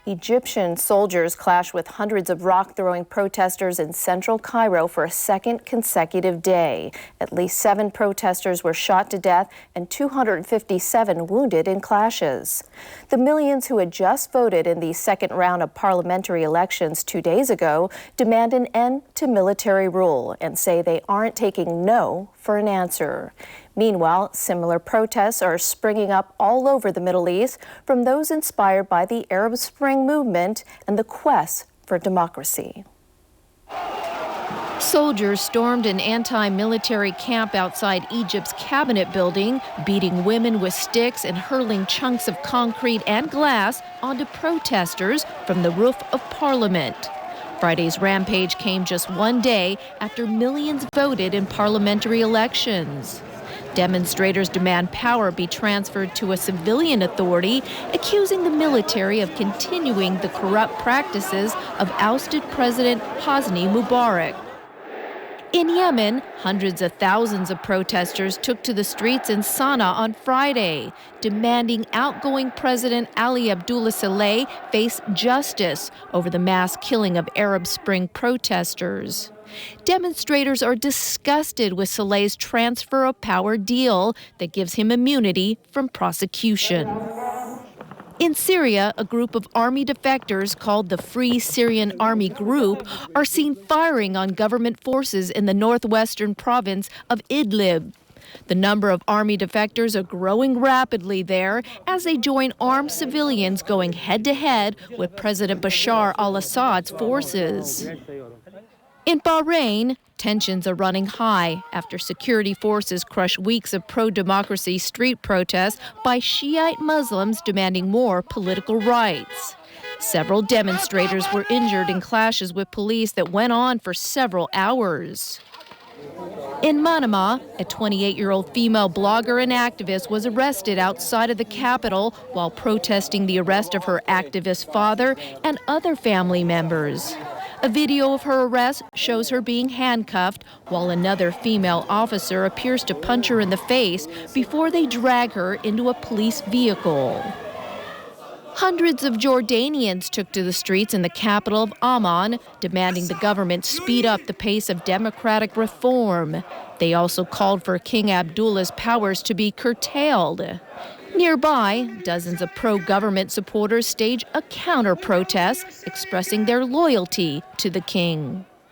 Egyptian soldiers clashed with hundreds of rock-throwing protesters in central Cairo for a second consecutive day. At least 7 protesters were shot to death and 257 wounded in clashes. The millions who had just voted in the second round of parliamentary elections 2 days ago demand an end to military rule and say they aren't taking no for an answer. Meanwhile, similar protests are springing up all over the Middle East, from those inspired by the Arab Spring movement and the quest for democracy. Soldiers stormed an anti-military camp outside Egypt's cabinet building, beating women with sticks and hurling chunks of concrete and glass onto protesters from the roof of Parliament. Friday's rampage came just one day after millions voted in parliamentary elections. Demonstrators demand power be transferred to a civilian authority, accusing the military of continuing the corrupt practices of ousted President Hosni Mubarak. In Yemen, hundreds of thousands of protesters took to the streets in Sana'a on Friday, demanding outgoing President Ali Abdullah Saleh face justice over the mass killing of Arab Spring protesters. Demonstrators are disgusted with Saleh's transfer of power deal that gives him immunity from prosecution. In Syria, a group of army defectors called the Free Syrian Army Group are seen firing on government forces in the northwestern province of Idlib. The number of army defectors are growing rapidly there as they join armed civilians going head-to-head with President Bashar al-Assad's forces. In Bahrain, tensions are running high after security forces crush weeks of pro-democracy street protests by Shiite Muslims demanding more political rights. Several demonstrators were injured in clashes with police that went on for several hours. In Manama, a 28-year-old female blogger and activist was arrested outside of the capital while protesting the arrest of her activist father and other family members. A video of her arrest shows her being handcuffed while another female officer appears to punch her in the face before they drag her into a police vehicle. Hundreds of Jordanians took to the streets in the capital of Amman, demanding the government speed up the pace of democratic reform. They also called for King Abdullah's powers to be curtailed. Nearby, dozens of pro-government supporters stage a counter-protest expressing their loyalty to the king.